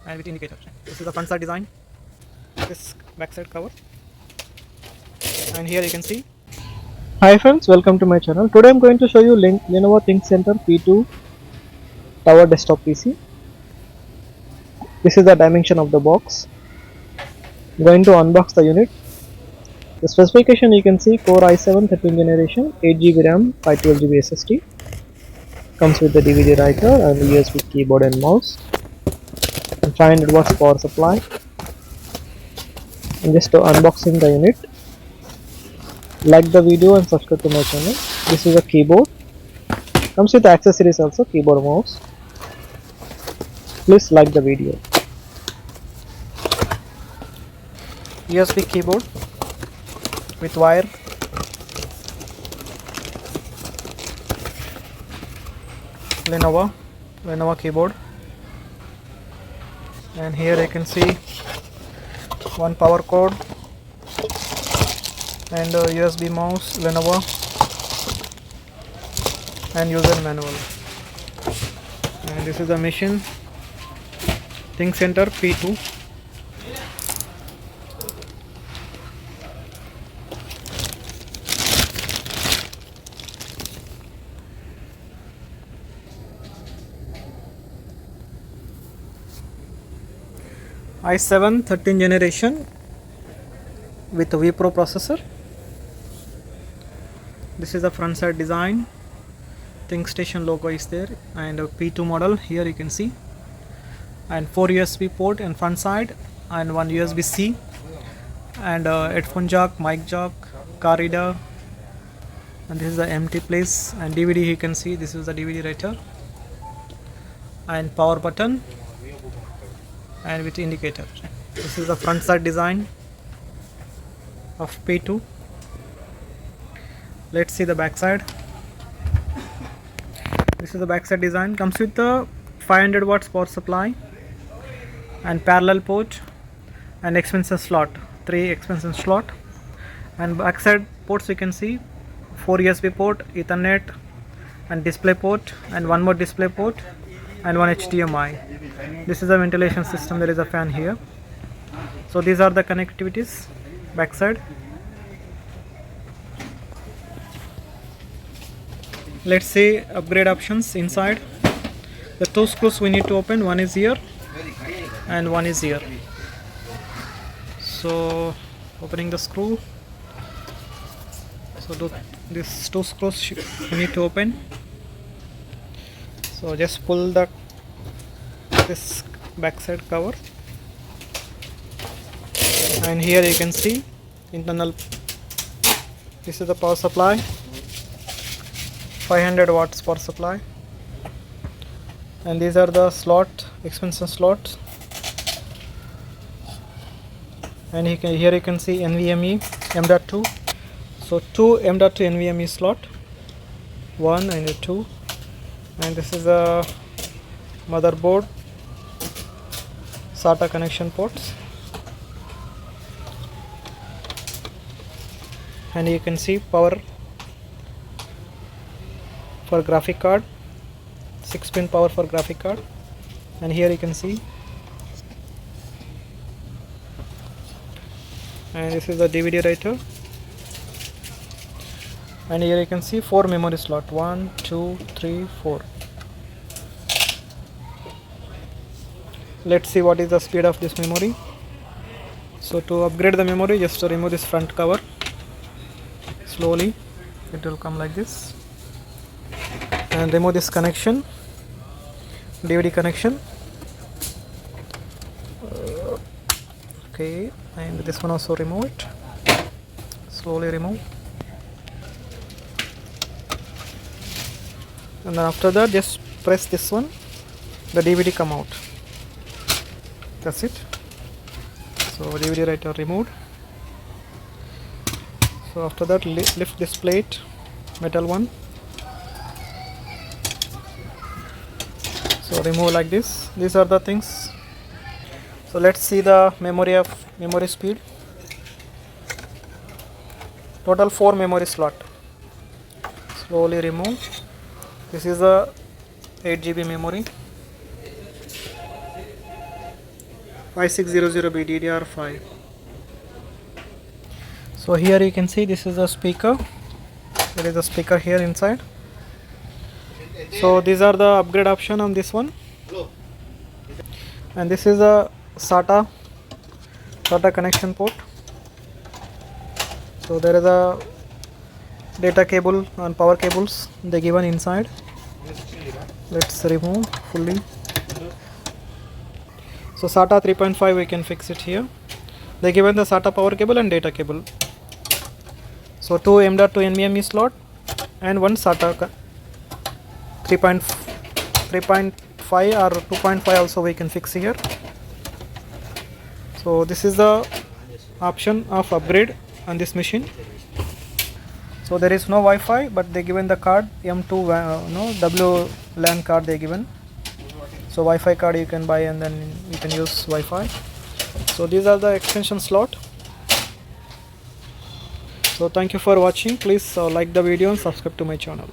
and with indicator. This is the front side design, this back side cover, and here you can see. Hi friends, welcome to my channel. Today I'm going to show you Lenovo Thinkstation P2 Tower Desktop PC. This is the dimension of the box. I'm going to unbox the unit. The specification you can see Core i7 13th generation, 8GB RAM, 512GB SSD. Comes with the DVD writer and USB keyboard and mouse. And 500 watts power supply. I'm just unboxing the unit. Like the video and subscribe to my channel. This is a keyboard. Comes with accessories also, keyboard, mouse. Please like the video. USB keyboard with wire, Lenovo keyboard, and here you can see one power cord and a USB mouse, Lenovo, and user manual. And this is the machine, Thinkstation P2. i7 13th generation with a vPro processor. This is the front side design. Thinkstation logo is there, and a P2 model here you can see, and 4 USB port in front side and 1 USB-C, and headphone jack, mic jack, car reader, and this is the empty place. And DVD you can see, this is the DVD writer, and power button, and with indicator. This is the front side design of P2. Let's see the back side. This is the back side design. Comes with the 500 watts power supply and parallel port and expansion slot, 3 expansion slot. And back side ports you can see 4 USB port, Ethernet, and display port, and one more display port, and one HDMI. This is a ventilation system. There is a fan here. So these are the connectivities backside. Let's see upgrade options inside. The 2 screws we need to open. One is here and one is here. So opening the screw. So these 2 screws we need to open. So just pull this backside cover, and here you can see internal. This is the power supply, 500 watts power supply, and these are the expansion slots. And here you can see NVMe M.2. So 2 M.2 NVMe slot, 1 and 2. And this is a motherboard, SATA connection ports, and you can see power for graphic card, 6-pin power for graphic card. And here you can see, and this is the DVD writer, and here you can see 4 memory slot, 1 2 3 4. Let's see what is the speed of this memory. So to upgrade the memory, just to remove this front cover. Slowly it will come like this, and remove this connection, DVD connection. Okay, and this one also remove it. Slowly remove, and then after that just press this one, the DVD come out. That's it. So DVD writer removed. So after that lift this plate, metal one. So remove like this. These are the things. So let's see the memory speed. Total 4 memory slot. Slowly remove. This is a 8GB memory. 5600B DDR5. So here you can see this is a speaker. There is a speaker here inside. So these are the upgrade option on this one. And this is a SATA connection port. So there is a data cable and power cables they given inside. Let's remove fully. So SATA 3.5 we can fix it here. They given the SATA power cable and data cable. So 2 M.2 NVMe slot and one SATA 3.5 or 2.5 also we can fix here. So this is the option of upgrade on this machine. So there is no Wi-Fi, but they given the card M2 WLAN card they given. So Wi-Fi card you can buy and then you can use Wi-Fi. So these are the extension slot. So thank you for watching. Please like the video and subscribe to my channel.